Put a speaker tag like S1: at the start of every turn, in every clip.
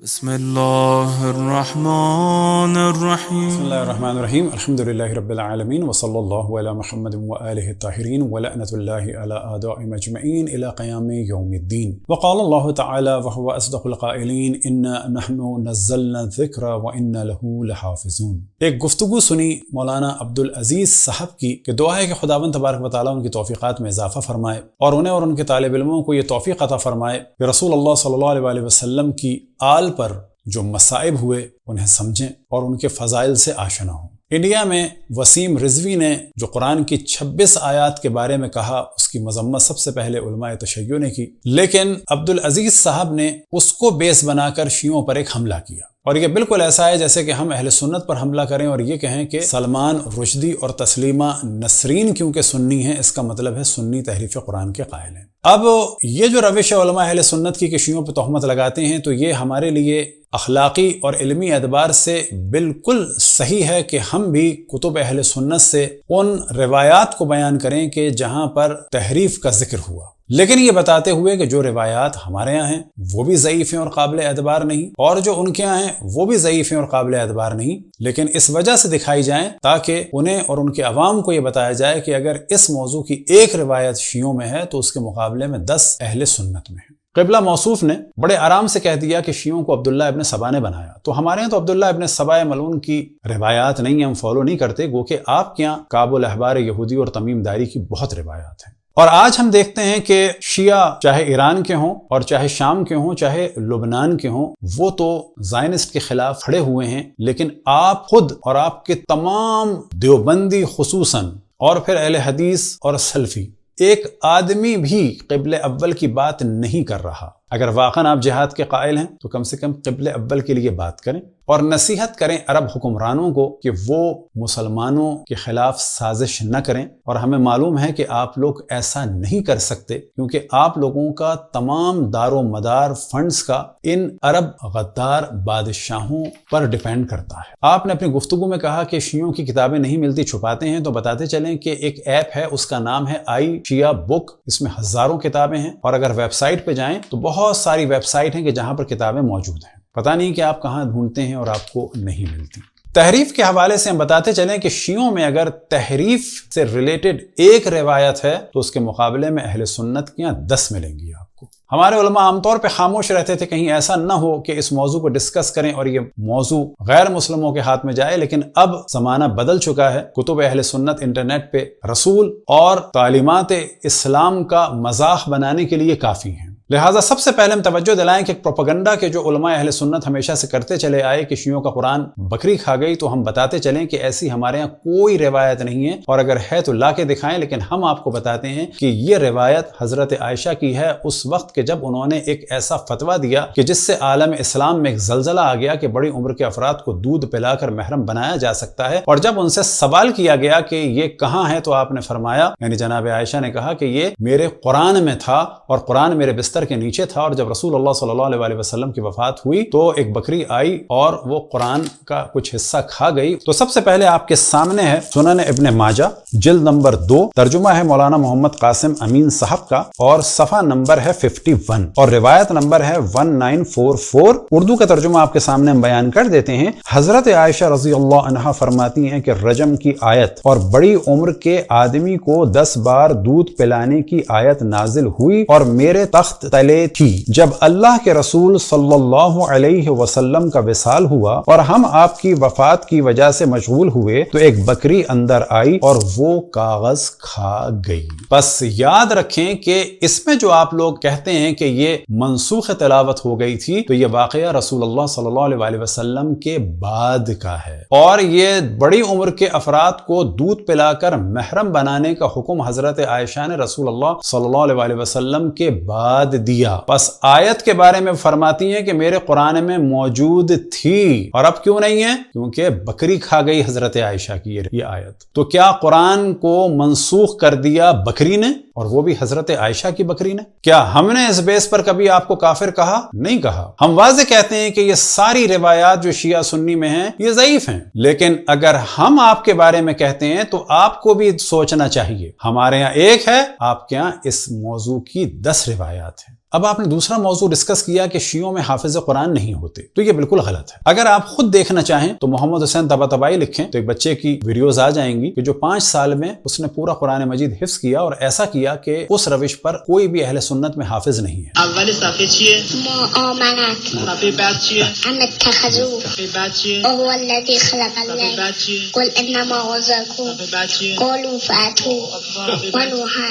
S1: بسم اللہ الرحمن الرحیم
S2: بسم اللہ الرحمن الرحیم الحمدللہ رب العالمین وصلی اللہ علی محمد وآلہ الطاہرین ولعنۃ اللہ علی اعدائهم اجمعین الی قیام یوم الدین وقال اللہ تعالی وهو اصدق القائلین انا نحن نزلنا الذکر وانا له لحافظون۔ ایک گفتگو سنی مولانا عبدالعزیز صاحب کی کہ دعا ہے کہ خداوند تبارک و تعالی ان کی توفیقات میں اضافہ فرمائے اور انہیں اور ان کے طالب علموں کو یہ توفیق عطا فرمائے کہ رسول اللہ صلی اللہ علیہ وآلہ وسلم کی آل پر جو مصائب ہوئے انہیں سمجھیں اور ان کے فضائل سے آشنا ہوں۔ انڈیا میں وسیم رضوی نے جو قرآن کی 26 آیات کے بارے میں کہا، اس کی مذمت سب سے پہلے علماء تشیع نے کی، لیکن عبدالعزیز صاحب نے اس کو بیس بنا کر شیعوں پر ایک حملہ کیا، اور یہ بالکل ایسا ہے جیسے کہ ہم اہل سنت پر حملہ کریں اور یہ کہیں کہ سلمان رشدی اور تسلیمہ نسرین کیونکہ سنی ہیں، اس کا مطلب ہے سنی تحریف قرآن کے قائل ہیں۔ اب یہ جو روش علماء اہل سنت کی کہ شیعوں پہ تہمت لگاتے ہیں، تو یہ ہمارے لیے اخلاقی اور علمی اعتبار سے بالکل صحیح ہے کہ ہم بھی کتب اہل سنت سے ان روایات کو بیان کریں کہ جہاں پر تحریف کا ذکر ہوا، لیکن یہ بتاتے ہوئے کہ جو روایات ہمارے یہاں ہیں وہ بھی ضعیف ہیں اور قابل اعتبار نہیں، اور جو ان کے یہاں ہیں وہ بھی ضعیف ہیں اور قابل اعتبار نہیں، لیکن اس وجہ سے دکھائی جائیں تاکہ انہیں اور ان کے عوام کو یہ بتایا جائے کہ اگر اس موضوع کی ایک روایت شیعوں میں ہے تو اس کے مقابلے میں 10 اہل سنت میں ہے۔ قبلہ موصوف نے بڑے آرام سے کہہ دیا کہ شیعوں کو عبداللہ ابن سبا نے بنایا، تو ہمارے ہاں تو عبداللہ ابن سبا ملعون کی روایات نہیں ہیں، ہم فالو نہیں کرتے، گو کہ آپ کے یہاں کعب الاحبار یہودی اور تمیم داری کی بہت روایات ہیں۔ اور آج ہم دیکھتے ہیں کہ شیعہ چاہے ایران کے ہوں اور چاہے شام کے ہوں چاہے لبنان کے ہوں، وہ تو زائنسٹ کے خلاف کھڑے ہوئے ہیں، لیکن آپ خود اور آپ کے تمام دیوبندی خصوصاً اور پھر اہل حدیث اور سلفی ایک آدمی بھی قبل اول کی بات نہیں کر رہا۔ اگر واقعاً آپ جہاد کے قائل ہیں تو کم سے کم قبل اول کے لیے بات کریں اور نصیحت کریں عرب حکمرانوں کو کہ وہ مسلمانوں کے خلاف سازش نہ کریں، اور ہمیں معلوم ہے کہ آپ لوگ ایسا نہیں کر سکتے کیونکہ آپ لوگوں کا تمام دار و مدار فنڈز کا ان عرب غدار بادشاہوں پر ڈیپینڈ کرتا ہے۔ آپ نے اپنی گفتگو میں کہا کہ شیعوں کی کتابیں نہیں ملتی، چھپاتے ہیں، تو بتاتے چلیں کہ ایک ایپ ہے، اس کا نام ہے آئی شیعہ بک، اس میں ہزاروں کتابیں ہیں، اور اگر ویب سائٹ پہ جائیں تو بہت ساری ویب سائٹ ہیں کہ جہاں پر کتابیں موجود ہیں، پتہ نہیں کہ آپ کہاں ڈھونڈتے ہیں اور آپ کو نہیں ملتی۔ تحریف کے حوالے سے ہم بتاتے چلیں کہ شیعوں میں اگر تحریف سے ریلیٹڈ ایک روایت ہے تو اس کے مقابلے میں اہل سنت کی 10 ملیں گی آپ کو۔ ہمارے علماء عام طور پہ خاموش رہتے تھے کہیں ایسا نہ ہو کہ اس موضوع کو ڈسکس کریں اور یہ موضوع غیر مسلموں کے ہاتھ میں جائے، لیکن اب زمانہ بدل چکا ہے۔ کتب اہل سنت انٹرنیٹ پہ رسول اور تعلیمات اسلام کا مذاق بنانے کے لیے کافی ہیں، لہٰذا سب سے پہلے ہم توجہ دلائیں کہ پروپیگنڈا کے جو علماء اہل سنت ہمیشہ سے کرتے چلے آئے کہ شیعوں کا قرآن بکری کھا گئی، تو ہم بتاتے چلیں کہ ایسی ہمارے یہاں کوئی روایت نہیں ہے، اور اگر ہے تو لا کے دکھائیں، لیکن ہم آپ کو بتاتے ہیں کہ یہ روایت حضرت عائشہ کی ہے اس وقت کہ جب انہوں نے ایک ایسا فتویٰ دیا کہ جس سے عالم اسلام میں ایک زلزلہ آ گیا کہ بڑی عمر کے افراد کو دودھ پلا کر محرم بنایا جا سکتا ہے، اور جب ان سے سوال کیا گیا کہ یہ کہاں ہے تو آپ نے فرمایا، یعنی جناب عائشہ نے کہا کہ یہ میرے قرآن میں تھا اور قرآن میرے بستر کے نیچے تھا، اور جب رسول اللہ صلی اللہ علیہ وسلم کی وفات ہوئی تو ایک بکری آئی اور وہ قرآن کا کچھ حصہ کھا گئی۔ تو سب سے پہلے آپ کے سامنے ہے سنن ابن ماجہ جلد نمبر 2، ترجمہ ہے مولانا محمد قاسم امین صاحب کا، اور صفحہ نمبر ہے 51 اور روایت نمبر ہے 1944۔ اردو کا ترجمہ آپ کے سامنے ہم بیان کر دیتے ہیں۔ حضرت عائشہ رضی اللہ عنہا فرماتی ہیں کہ رجم کی آیت اور بڑی عمر کے آدمی کو 10 بار دودھ پلانے کی آیت نازل ہوئی اور میرے تخت تلے تھی۔ جب اللہ کے رسول صلی اللہ علیہ وسلم کا وصال ہوا اور ہم آپ کی وفات کی وجہ سے مشغول ہوئے تو ایک بکری اندر آئی اور وہ کاغذ کھا گئی۔ بس یاد رکھیں کہ اس میں جو آپ لوگ کہتے ہیں کہ یہ منسوخ تلاوت ہو گئی تھی، تو یہ واقعہ رسول اللہ صلی اللہ علیہ وسلم کے بعد کا ہے، اور یہ بڑی عمر کے افراد کو دودھ پلا کر محرم بنانے کا حکم حضرت عائشہ نے رسول اللہ صلی اللہ علیہ وسلم کے بعد دیا۔ بس آیت کے بارے میں فرماتی ہیں کہ میرے قرآن میں موجود تھی، اور اب کیوں نہیں ہے؟ کیونکہ بکری کھا گئی حضرت عائشہ کی یہ آیت۔ تو کیا قرآن کو منسوخ کر دیا بکری نے، اور وہ بھی حضرت عائشہ کی بکری نے؟ کیا ہم نے اس بیس پر کبھی آپ کو کافر کہا؟ نہیں کہا۔ ہم واضح کہتے ہیں کہ یہ ساری روایات جو شیعہ سنی میں ہیں یہ ضعیف ہیں، لیکن اگر ہم آپ کے بارے میں کہتے ہیں تو آپ کو بھی سوچنا چاہیے۔ ہمارے یہاں ایک ہے، آپ کے یہاں اس موضوع کی 10 روایات ہیں۔ اب آپ نے دوسرا موضوع ڈسکس کیا کہ شیعوں میں حافظ قرآن نہیں ہوتے، تو یہ بالکل غلط ہے۔ اگر آپ خود دیکھنا چاہیں تو محمد حسین طباطبائی لکھیں تو ایک بچے کی ویڈیوز آ جائیں گی کہ جو 5 سال میں اس نے پورا قرآن مجید حفظ کیا، اور ایسا کیا کہ اس روش پر کوئی بھی اہل سنت میں حافظ نہیں ہے۔
S3: اول صفحه چیه؟
S4: معاملات.
S3: صفحه بعد چیه؟
S4: ام اتخذوا
S3: صفحه بعد چیه؟
S4: وهو الذي خلق
S3: صفحه
S4: الليل
S3: بعد چیه؟
S4: قل انما غزاكم
S3: صفحه بعد چیه؟
S4: قالوا فاتوا
S3: صفحه بعد
S4: ونوحا.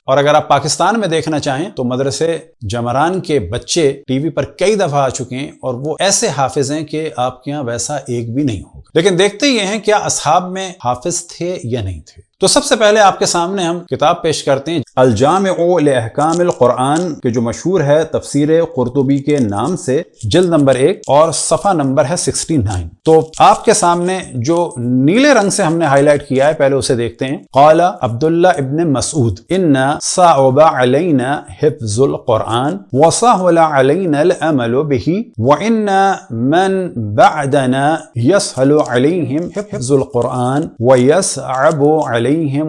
S2: اور اگر آپ پاکستان میں دیکھنا چاہیں تو مدرسے جمران کے بچے ٹی وی پر کئی دفعہ آ چکے ہیں، اور وہ ایسے حافظ ہیں کہ آپ کے یہاں ویسا ایک بھی نہیں ہوگا۔ لیکن دیکھتے یہ ہیں کیا اصحاب میں حافظ تھے یا نہیں تھے۔ تو سب سے پہلے آپ کے سامنے ہم کتاب پیش کرتے ہیں الجامع لاحکام القرآن، کہ جو مشہور ہے تفسیر قرطبی کے نام سے، جلد نمبر 1 اور صفحہ نمبر ہے 69۔ تو آپ کے سامنے جو نیلے رنگ سے ہم نے ہائی لائٹ کیا ہے، پہلے اسے دیکھتے ہیں۔ قال عبداللہ ابن مسعود ان صعب علینا حفظ القرآن وسهل علینا العمل به وان من بعدنا يسهل عليهم حفظ القرآن ويصعب عليهم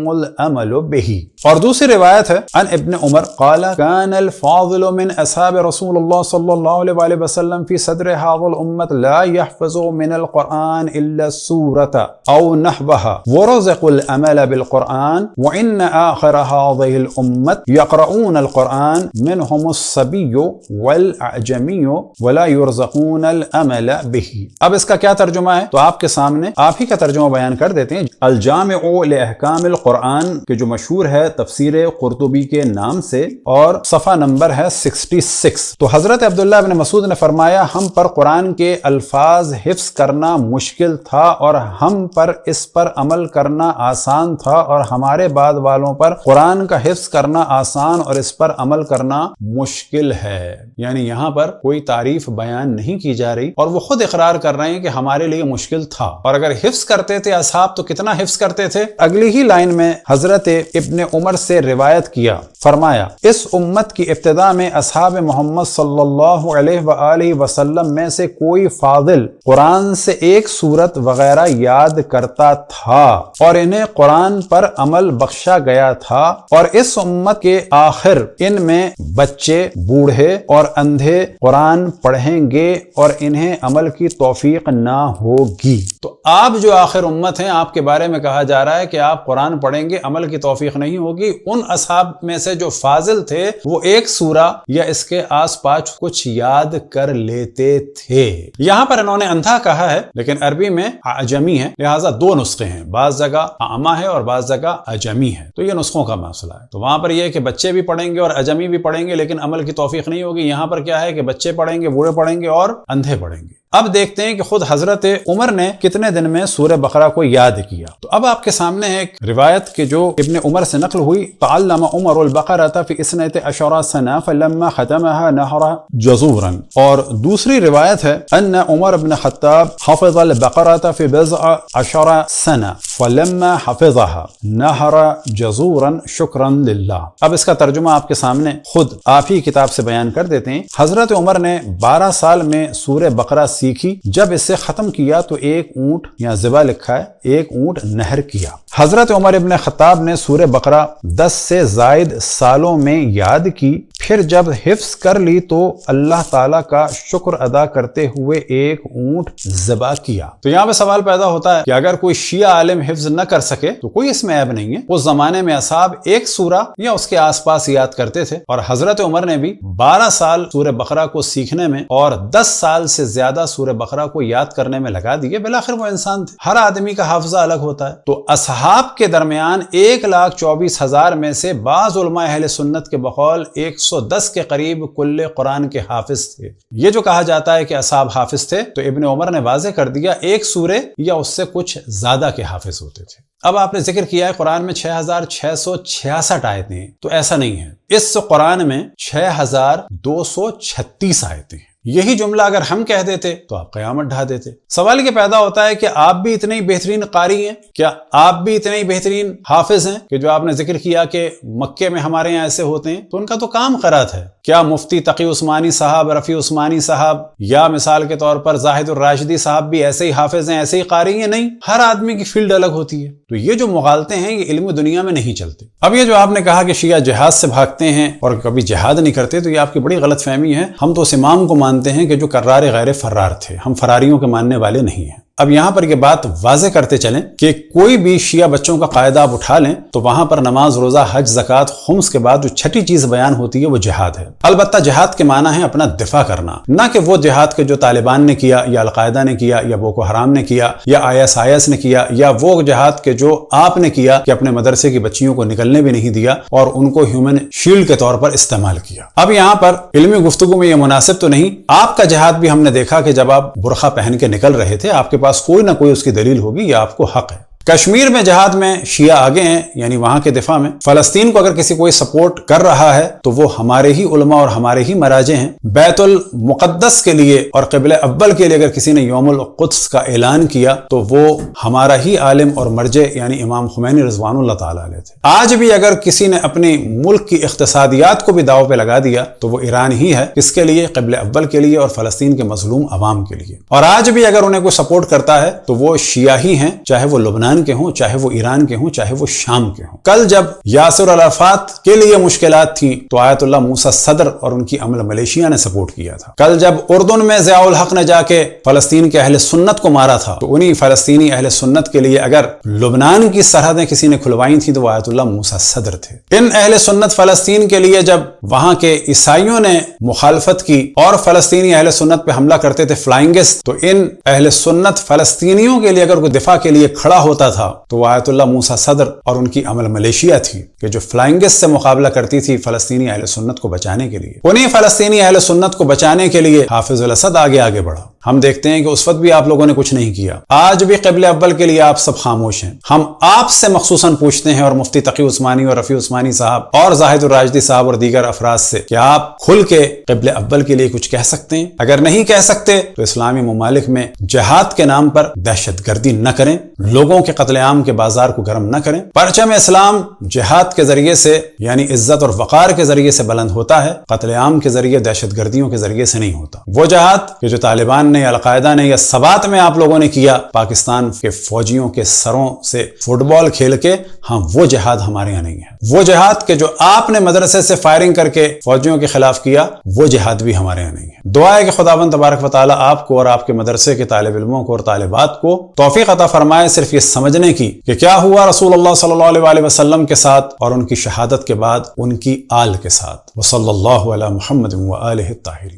S2: العمل به۔ اور دوسری روایت ہے عن ابن عمر قال كان الفاضل من اصحاب رسول الله صلی اللہ علیہ وآلہ وسلم في صدر هذا الامة لا يحفظ من القرآن الا السورة او نحوها ورزق العمل بالقرآن وان آخر هذه الامة يقرؤون القرآن منهم الصبي والاعجمي ولا يرزقون العمل به۔ اب اس کا کیا ترجمہ ہے؟ تو آپ کے سامنے آپ ہی کا ترجمہ بیان کر دیتے ہیں۔ الجامع لاحکام القرآن، کہ جو مشہور ہے تفسیر قرطبی کے نام سے، اور صفحہ نمبر ہے 66۔ تو حضرت عبداللہ بن مسعود نے فرمایا ہم پر قرآن کے الفاظ حفظ کرنا مشکل تھا اور ہم پر اس پر عمل کرنا آسان تھا، اور ہمارے بعد والوں پر قرآن کا حفظ کرنا آسان اور اس پر عمل کرنا مشکل ہے۔ یعنی یہاں پر کوئی تعریف بیان نہیں کی جا رہی، اور وہ خود اقرار کر رہے ہیں کہ ہمارے لیے مشکل تھا۔ اور اگر حفظ کرتے تھے اصحاب تو کتنا حفظ کرتے تھے؟ اگلی ہی لائن میں حضرت ابن عمر سے روایت کیا، فرمایا اس امت کی ابتدا میں اصحاب محمد صلی اللہ علیہ وآلہ وسلم میں سے کوئی فاضل قرآن سے ایک سورت وغیرہ یاد کرتا تھا اور انہیں قرآن پر عمل بخشا گیا تھا، اور اس امت کے آخر ان میں بچے، بوڑھے اور اندھے قرآن پڑھیں گے اور انہیں عمل کی توفیق نہ ہوگی۔ تو آپ جو آخر امت ہیں، آپ کے بارے میں کہا جا رہا ہے کہ آپ قرآن پڑھیں گے، عمل کی توفیق نہیں ہوگی۔ ان اصحاب میں سے جو فاضل تھے وہ ایک سورہ یا اس کے آس پاس کچھ یاد کر لیتے تھے۔ یہاں پر انہوں نے اندھا کہا ہے، لیکن عربی میں اعجمی ہے، لہٰذا 2 نسخے ہیں، بعض جگہ اعمى ہے اور بعض جگہ اعجمی ہے، تو یہ نسخوں کا مسئلہ ہے۔ تو وہاں پر یہ ہے کہ بچے بھی پڑھیں گے اور اعجمی بھی پڑھیں گے، لیکن عمل کی توفیق نہیں ہوگی۔ یہاں پر کیا ہے کہ بچے پڑھیں گے، بوڑھے پڑھیں گے اور اندھے پڑھیں گے۔ اب دیکھتے ہیں کہ خود حضرت عمر نے کتنے دن میں سورہ بقرہ کو یاد کیا۔ تو اب آپ کے سامنے ایک روایت کہ جو ابن عمر سے نقل ہوئی، تعلم عمر البقرة في 12 سنة فلما ختمها نهر جزورا۔ اور دوسری روایت ہے ان عمر بن خطاب حفظ البقرة في 12 سنة فلما حفظها نهر جزورا شکرا للہ۔ اب اس کا ترجمہ آپ کے سامنے خود آپ ہی کتاب سے بیان کر دیتے ہیں۔ حضرت عمر نے 12 سال میں سورہ بقرہ سیکھی، جب اسے ختم کیا تو ایک اونٹ، یہاں ذبح لکھا ہے، ایک اونٹ نہر کیا۔ حضرت عمر ابن خطاب نے سورہ بقرہ 10 سے زائد سالوں میں یاد کی، پھر جب حفظ کر لی تو اللہ تعالیٰ کا شکر ادا کرتے ہوئے ایک اونٹ ذبح کیا۔ تو یہاں پہ سوال پیدا ہوتا ہے کہ اگر کوئی شیعہ عالم حفظ نہ کر سکے تو کوئی اس میں عیب نہیں ہے۔ اس زمانے میں اصحاب ایک سورہ یا اس کے آس پاس یاد کرتے تھے، اور حضرت عمر نے بھی 12 سال سورہ بقرہ کو سیکھنے میں اور 10 سال سے زیادہ سورہ بقرہ کو یاد کرنے میں لگا دیے۔ بالآخر وہ انسان تھے، ہر آدمی کا حافظہ الگ ہوتا ہے۔ تو اصحاب کے درمیان 1,24,000 میں سے بعض علماء اہل سنت کے بقول 110 کے قریب کل قرآن کے حافظ تھے۔ یہ جو کہا جاتا ہے کہ اصحاب حافظ تھے، تو ابن عمر نے واضح کر دیا ایک سورے یا اس سے کچھ زیادہ کے حافظ ہوتے تھے۔ اب آپ نے ذکر کیا ہے قرآن میں 6,666 آیتیں ہیں، تو ایسا نہیں ہے۔ اس قرآن میں 6,236 آیتیں ہیں۔ یہی جملہ اگر ہم کہہ دیتے تو آپ قیامت ڈھا دیتے۔ سوال یہ پیدا ہوتا ہے کہ آپ بھی اتنے ہی بہترین قاری ہیں کیا؟ آپ بھی اتنے ہی بہترین حافظ ہیں کہ جو آپ نے ذکر کیا کہ مکے میں ہمارے یہاں ایسے ہوتے ہیں؟ تو ان کا تو کام قرات ہے۔ کیا مفتی تقی عثمانی صاحب، رفیع عثمانی صاحب یا مثال کے طور پر زاہد الراشدی صاحب بھی ایسے ہی حافظ ہیں، ایسے ہی قاری ہیں؟ نہیں، ہر آدمی کی فیلڈ الگ ہوتی ہے۔ تو یہ جو مغالطے ہیں یہ علم دنیا میں نہیں چلتے۔ اب یہ جو آپ نے کہا کہ شیعہ جہاد سے بھاگتے ہیں اور کبھی جہاد نہیں کرتے، تو یہ آپ کی بڑی غلط فہمی ہے۔ ہم تو اس امام کو مانتے ہیں کہ جو کرار غیر فرار تھے، ہم فراریوں کے ماننے والے نہیں ہیں۔ اب یہاں پر یہ بات واضح کرتے چلیں کہ کوئی بھی شیعہ بچوں کا قاعدہ آپ اٹھا لیں تو وہاں پر نماز، روزہ، حج، زکوٰۃ، خمس کے بعد جو چھٹی چیز بیان ہوتی ہے وہ جہاد ہے۔ البتہ جہاد کے معنی ہے اپنا دفاع کرنا، نہ کہ وہ جہاد کے جو طالبان نے کیا یا القاعدہ نے کیا یا بوکو حرام نے کیا یا ISIS نے کیا، یا وہ جہاد کے جو آپ نے کیا کہ اپنے مدرسے کی بچیوں کو نکلنے بھی نہیں دیا اور ان کو ہیومن شیلڈ کے طور پر استعمال کیا۔ اب یہاں پر علمی گفتگو میں یہ مناسب تو نہیں۔ آپ کا جہاد بھی ہم نے دیکھا کہ جب آپ برقع پہن کے نکل رہے تھے، آپ کے پاس کوئی نہ کوئی اس کی دلیل ہوگی، یہ آپ کو حق ہے۔ کشمیر میں جہاد میں شیعہ آگے ہیں، یعنی وہاں کے دفاع میں۔ فلسطین کو اگر کسی کوئی سپورٹ کر رہا ہے تو وہ ہمارے ہی علماء اور ہمارے ہی مراجع ہیں۔ بیت المقدس کے لیے اور قبلہ اول کے لیے اگر کسی نے یوم القدس کا اعلان کیا تو وہ ہمارا ہی عالم اور مرجع یعنی امام خمینی رضوان اللہ تعالیٰ علیہ تھے۔ آج بھی اگر کسی نے اپنے ملک کی اقتصادیات کو بھی داؤ پہ لگا دیا تو وہ ایران ہی ہے، کس کے لیے؟ قبلہ اول کے لیے اور فلسطین کے مظلوم عوام کے لیے۔ اور آج بھی اگر انہیں کوئی سپورٹ کرتا ہے تو وہ شیعہ ہی ہیں، چاہے وہ لبنان کے ہوں، چاہے وہ ایران کے ہوں، چاہے وہ شام کے ہوں۔ کل جب یاسر عرفات کے لیے مشکلات تھیں تو آیت اللہ موسیٰ صدر اور ان کی عمل ملیشیا نے سپورٹ کیا تھا۔ کل جب اردن میں ضیاء الحق نے جا کے فلسطین کے اہل سنت کو مارا تھا تو انہی فلسطینی اہل سنت کے لیے اگر لبنان کی سرحدیں کسی نے کھلوائی تھیں تو وہ آیت اللہ موسیٰ صدر تھے۔ ان اہل سنت فلسطین کے لیے جب وہاں کے عیسائیوں نے مخالفت کی اور فلسطینی اہل سنت پہ حملہ کرتے تھے فلائنگس، تو ان اہل سنت فلسطینیوں کے لیے اگر کوئی دفاع کے لیے کھڑا ہوتا تھا تو وہ آیت اللہ موسیٰ صدر اور ان کی عمل ملیشیا تھی کہ جو فلائنگس سے مقابلہ کرتی تھی فلسطینی اہل سنت کو بچانے کے لیے۔ انہی فلسطینی اہل سنت کو بچانے کے لیے حافظ الاسد آگے بڑھا۔ ہم دیکھتے ہیں کہ اس وقت بھی آپ لوگوں نے کچھ نہیں کیا۔ آج بھی قبلہ اول کے لیے آپ سب خاموش ہیں۔ ہم آپ سے مخصوصاً پوچھتے ہیں اور مفتی تقی عثمانی اور رفیع عثمانی صاحب اور زاہد الراشدی صاحب اور دیگر افراد سے کہ آپ کھل کے قبلہ اول کے لیے کچھ کہہ سکتے ہیں؟ اگر نہیں کہہ سکتے تو اسلامی ممالک میں جہاد کے نام پر دہشت گردی نہ کریں، لوگوں کے قتل عام کے بازار کو گرم نہ کریں۔ پرچم اسلام جہاد کے ذریعے سے یعنی عزت اور وقار کے ذریعے سے بلند ہوتا ہے، قتل عام کے ذریعے، دہشت گردیوں کے ذریعے سے نہیں ہوتا۔ وہ جہاد کہ جو طالبان نے یا القاعدہ نے یا سبات میں آپ لوگوں نے کیا پاکستان کے فوجیوں کے سروں سے فٹ بال کھیل کے، ہاں وہ جہاد ہمارے یہاں نہیں ہے۔ وہ جہاد کہ جو آپ نے مدرسے سے فائرنگ کر کے فوجیوں کے خلاف کیا، وہ جہاد بھی ہمارے یہاں نہیں ہے۔ دعا ہے کہ خداوند تبارک و تعالیٰ آپ کو اور آپ کے مدرسے کے طالب علموں کو اور طالبات کو توفیق عطا فرمائے صرف یہ سمجھنے کی کہ کیا ہوا رسول اللہ صلی اللہ علیہ وسلم کے ساتھ اور ان کی شہادت کے بعد ان کی آل کے ساتھ۔ وصلی اللہ علی محمد و آلہ الطاہرین۔